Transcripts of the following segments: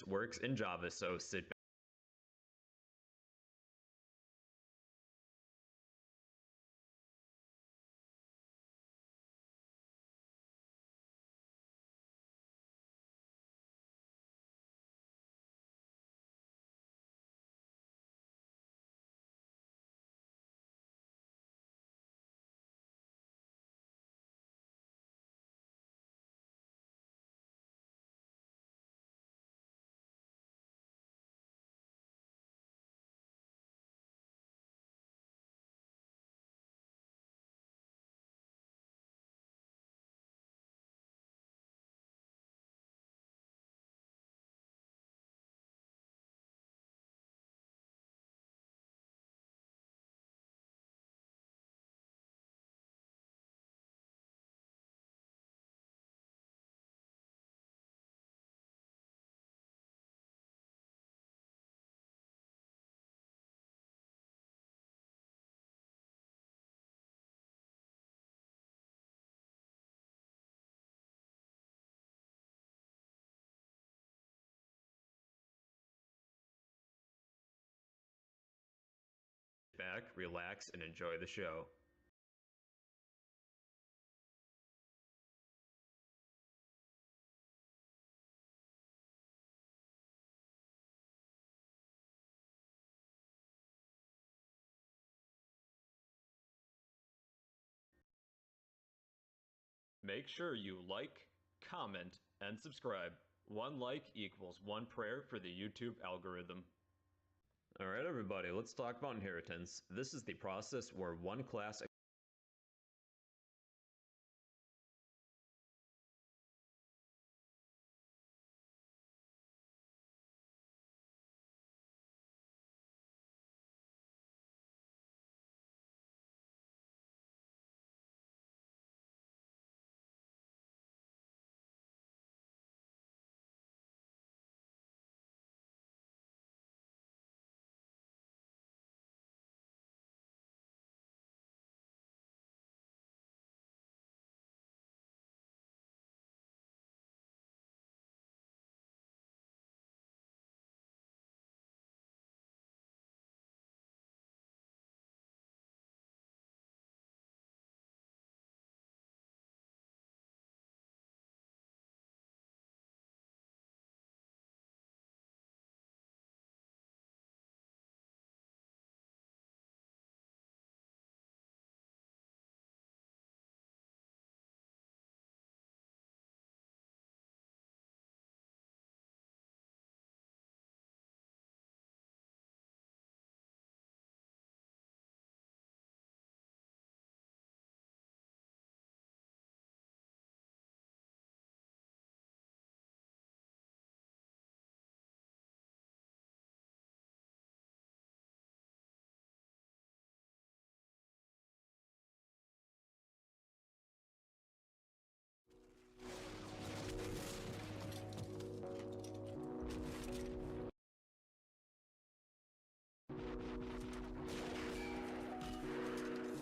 works in Java, so sit back, relax, and enjoy the show. Make sure you like, comment, and subscribe. One like equals one prayer for the YouTube algorithm. Alright everybody, let's talk about inheritance. This is the process where one class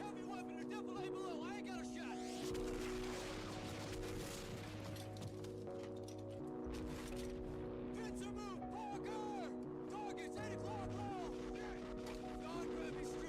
Heavy weapon or double A below. I ain't got a shot. Pincer move. Parker. Target's 8 o'clock low. God grab me straight.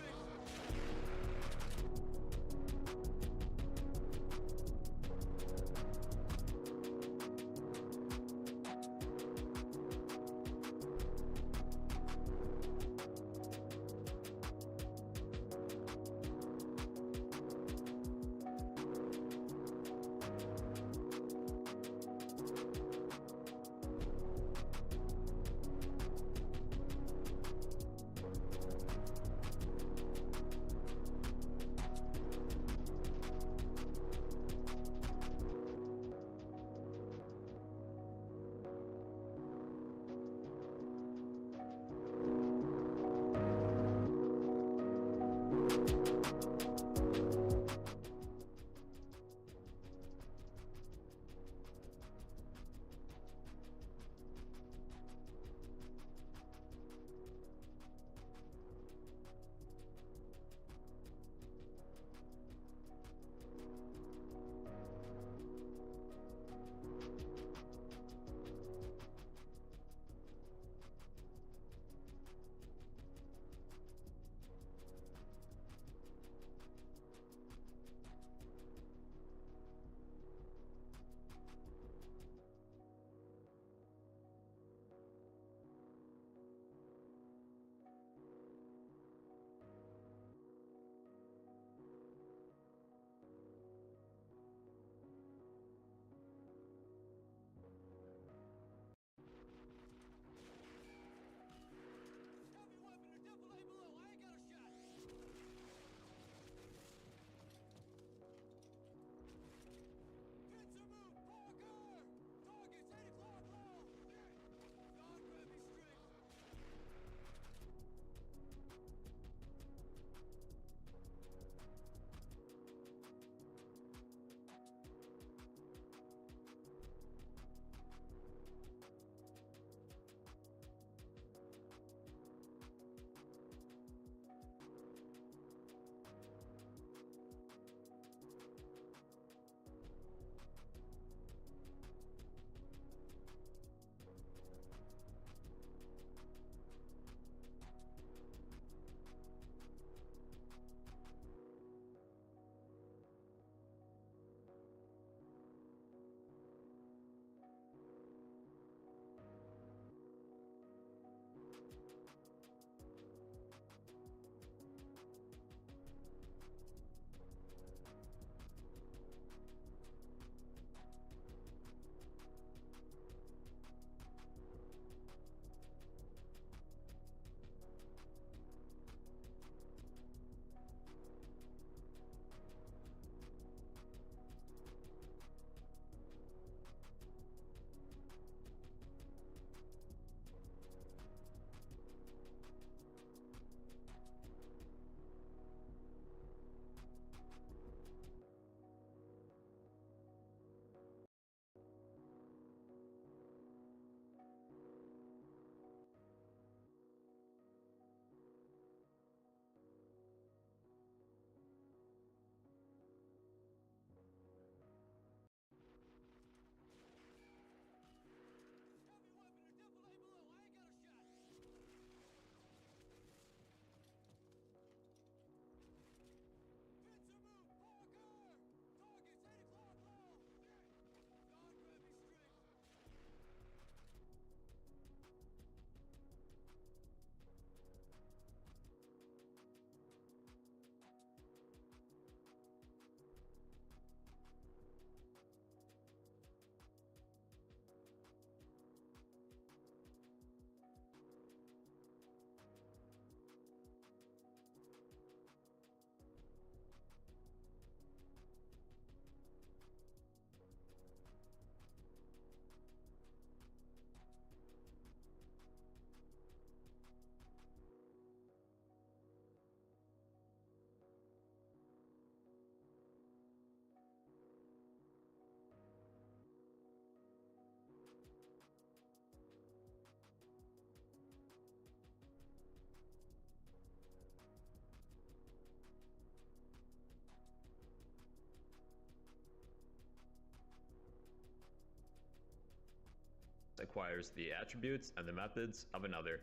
acquires the attributes and the methods of another.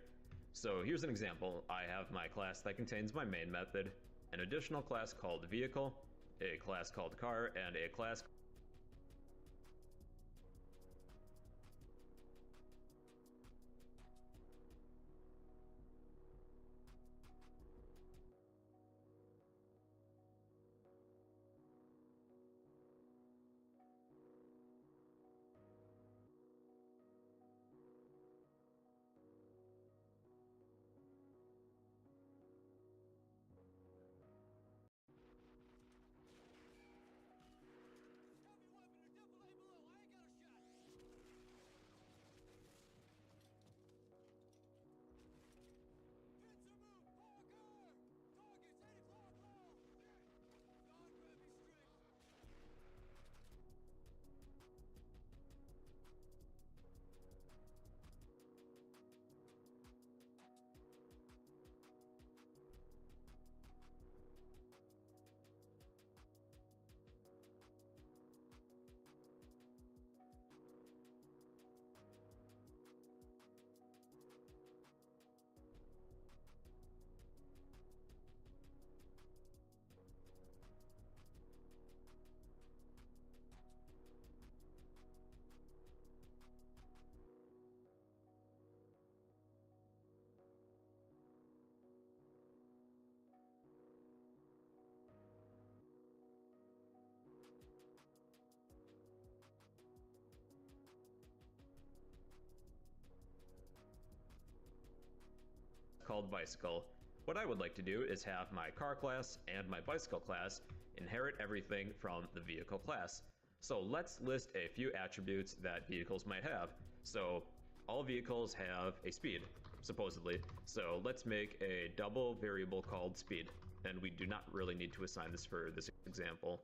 So here's an example. I have my class that contains my main method, an additional class called vehicle, a class called car, and a class Heavy weapon to defilade below. I ain't got a shot. Pincer move. Parker. Targets 8 o'clock low. God grab me strict. called bicycle. What I would like to do is have my car class and my bicycle class inherit everything from the vehicle class. So let's list a few attributes that vehicles might have. So all vehicles have a speed, supposedly. So let's make a double variable called speed. And we do not really need to assign this for this example.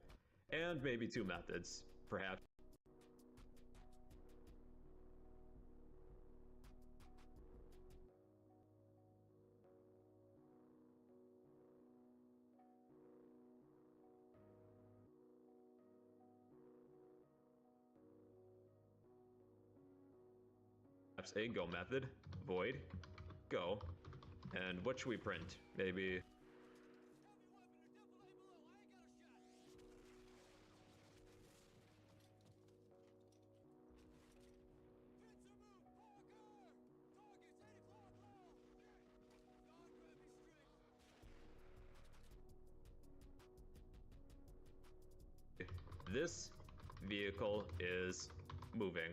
And maybe two methods, perhaps. A go method, void, go, and what should we print? Maybe Heavy weapon to defilade below. I ain't got a shot. Pincer move. Parker. Targets 8 o'clock low. God grab me strict. this vehicle is moving.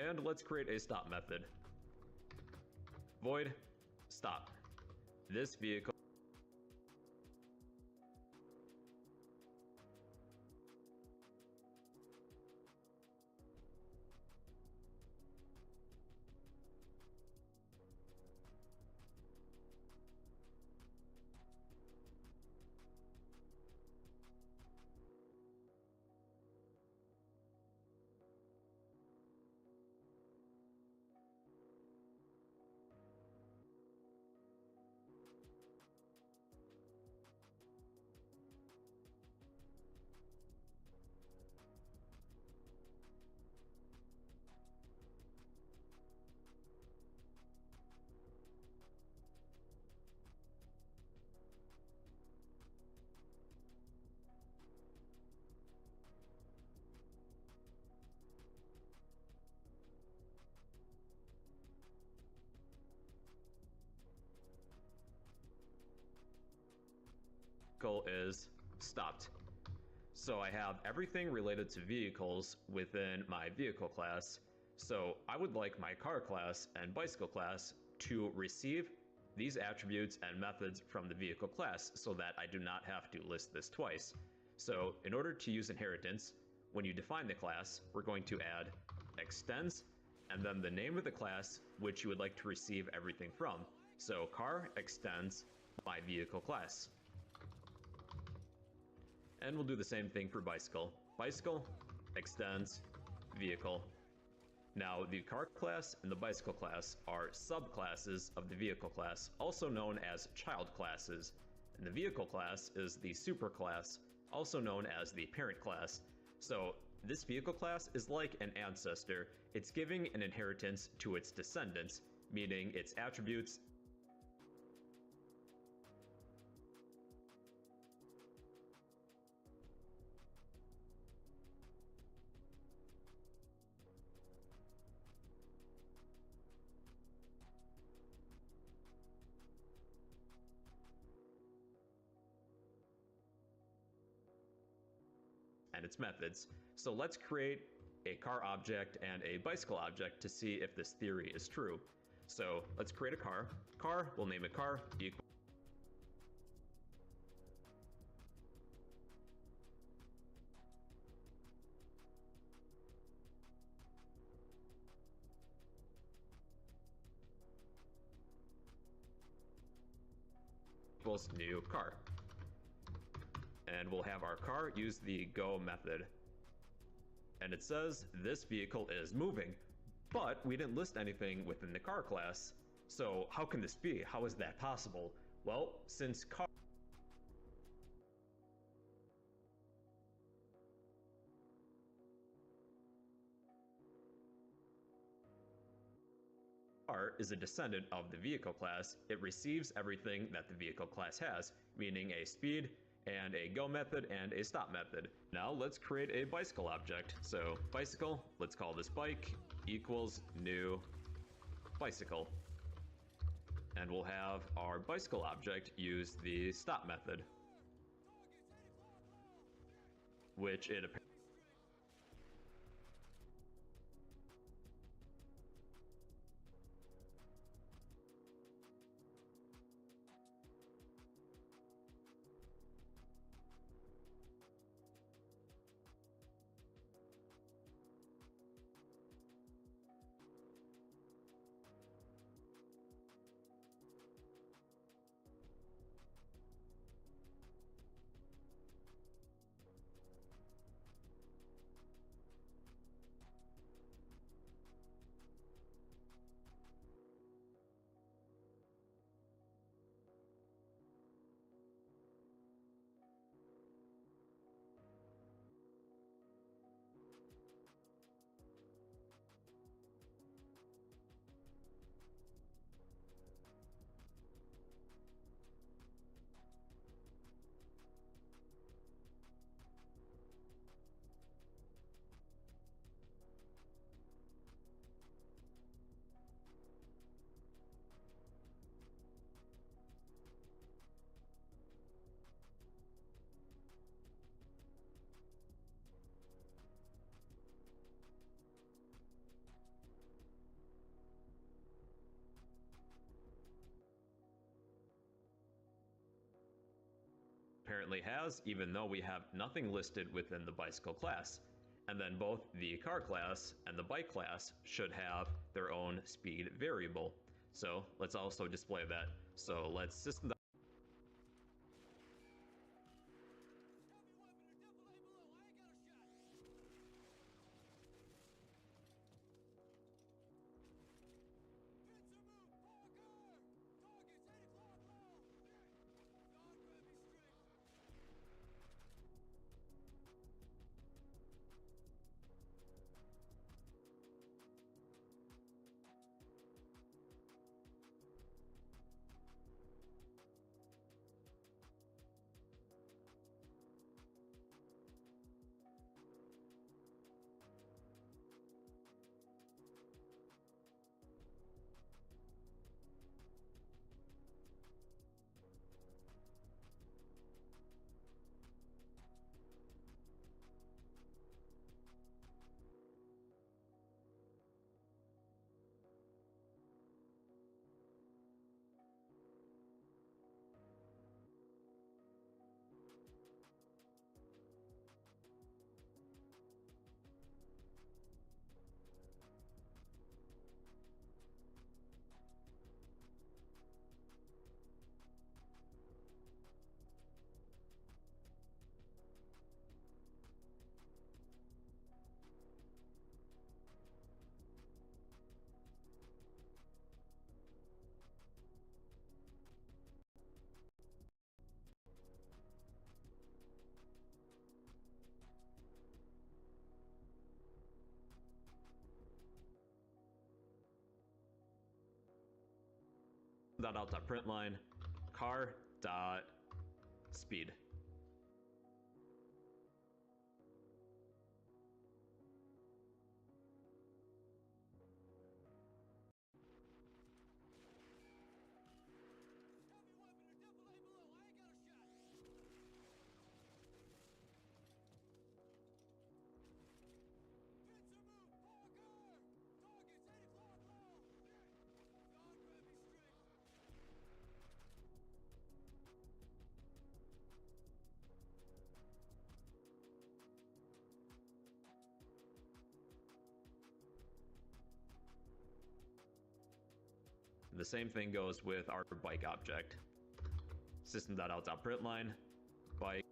And let's create a stop method. Void, stop. This vehicle is stopped. So I have everything related to vehicles within my vehicle class. So I would like my car class and bicycle class to receive these attributes and methods from the vehicle class so that I do not have to list this twice. So in order to use inheritance, when you define the class, we're going to add extends and then the name of the class which you would like to receive everything from. So car extends my vehicle class. And we'll do the same thing for bicycle. Bicycle extends vehicle. Now, the car class and the bicycle class are subclasses of the vehicle class, also known as child classes. And the vehicle class is the superclass, also known as the parent class. So This vehicle class is like an ancestor. It's giving an inheritance to its descendants, meaning its attributes and its methods. So let's create a car object and a bicycle object to see if this theory is true. So let's create a car. Car, we'll name it car equals new car. And we'll have our car use the go method. And it says this vehicle is moving, but we didn't list anything within the car class. So how can this be? How is that possible? Well, since car is a descendant of the vehicle class, it receives everything that the vehicle class has, meaning a speed, and a go method, and a stop method. Now let's create a bicycle object. So bicycle, let's call this bike, equals new bicycle. And we'll have our bicycle object use the stop method, which it apparently has, even though we have nothing listed within the bicycle class. And then both the car class and the bike class should have their own speed variable. So let's also display that. So let's system dot out dot println car dot speed. Heavy weapon to defilade below. I ain't got a shot. Pincer move. Parker. Targets 8 o'clock low. God grab me strict. The same thing goes with our bike object. System.out.println bike.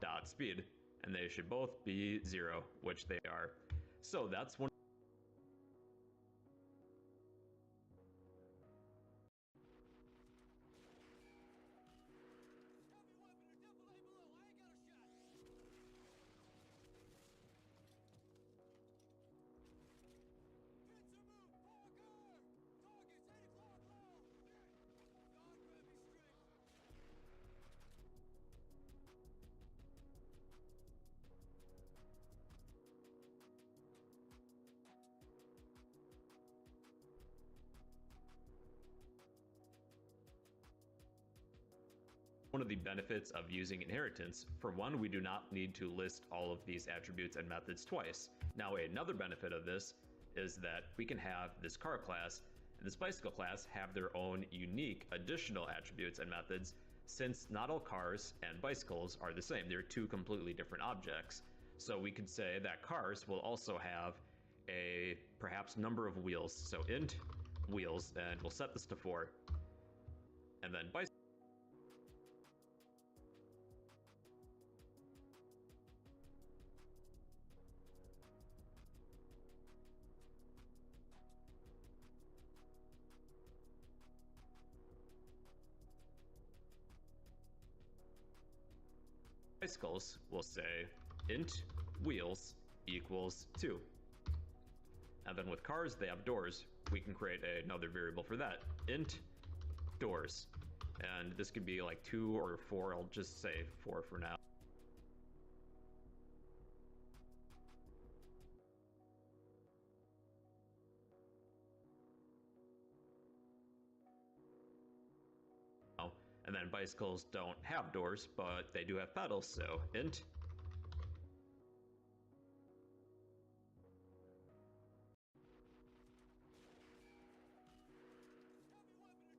Dot speed, and they should both be 0, which they are. So that's one. Heavy weapon to defilade below. I ain't got a shot. Pincer move. Parker. Targets 8 o'clock low. God grab me strict. One of the benefits of using inheritance, for one, we do not need to list all of these attributes and methods twice. Now, another benefit of this is that we can have this car class and this bicycle class have their own unique additional attributes and methods, since not all cars and bicycles are the same. They're two completely different objects. So we could say that cars will also have a perhaps number of wheels. So int wheels, and we'll set this to 4. And then bicycles will say int wheels equals 2. And then with cars, they have doors. We can create another variable for that, int doors. And this could be like 2 or 4. I'll just say 4 for now. And then bicycles don't have doors, but they do have pedals, so int Heavy weapon to defilade below. I ain't got a shot.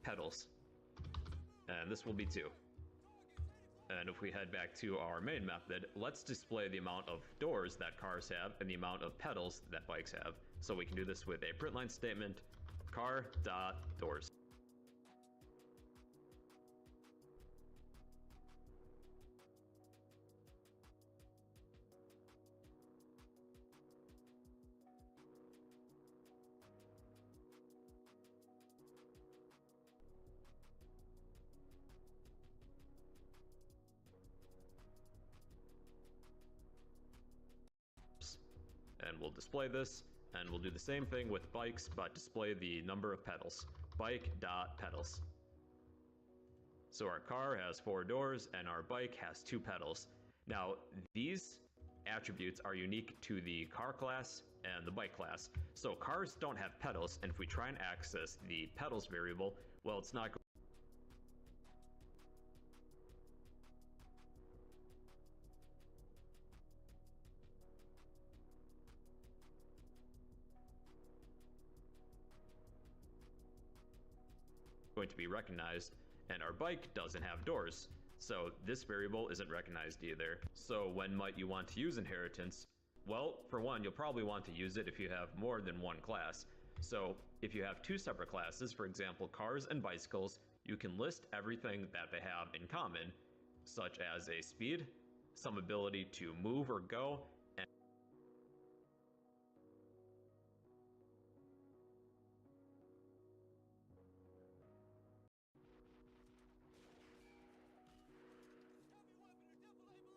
pedals. And this will be 2. And if we head back to our main method, let's display the amount of doors that cars have and the amount of pedals that bikes have. So we can do this with a println statement, car.doors. And we'll display this, and we'll do the same thing with bikes, but display the number of pedals. Bike.pedals. So our car has 4 doors and our bike has 2 pedals. Now, these attributes are unique to the car class and the bike class. So cars don't have pedals, and if we try and access the pedals variable, well, it's not going to be recognized, and our bike doesn't have doors. So this variable isn't recognized either. So when might you want to use inheritance? Well, for one, you'll probably want to use it if you have more than one class. So if you have 2 separate classes, for example, cars and bicycles, you can list everything that they have in common, such as a speed, some ability to move or go, and Heavy weapon to defilade below. I ain't got a shot. Pincer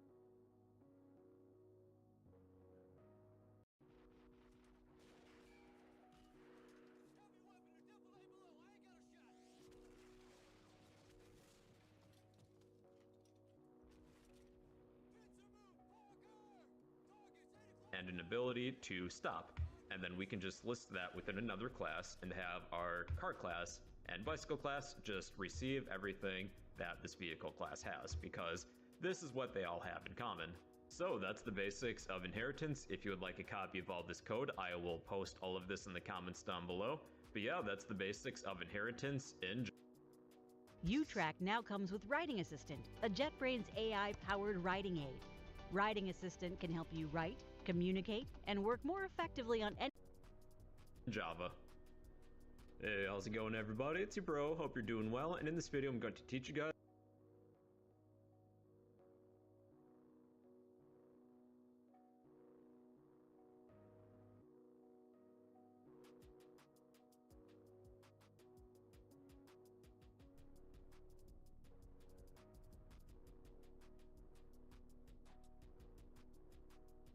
move. Parker. Target's 8 o'clock long. God grab me strict. Heavy weapon to defilade below. I ain't got a shot. Pincer move. Parker. Target's 8 o'clock. and an ability to stop. And then we can just list that within another class and have our car class and bicycle class just receive everything that this vehicle class has, because this is what they all have in common. So that's the basics of inheritance. If you would like a copy of all this code, I will post all of this in the comments down below. But yeah, that's the basics of inheritance in U-Track now comes with Writing Assistant, a JetBrains AI-powered writing aid. Writing Assistant can help you write, communicate, and work more effectively on any Java. Hey, how's it going, everybody? It's your bro. Hope you're doing well. And in this video, I'm going to teach you guys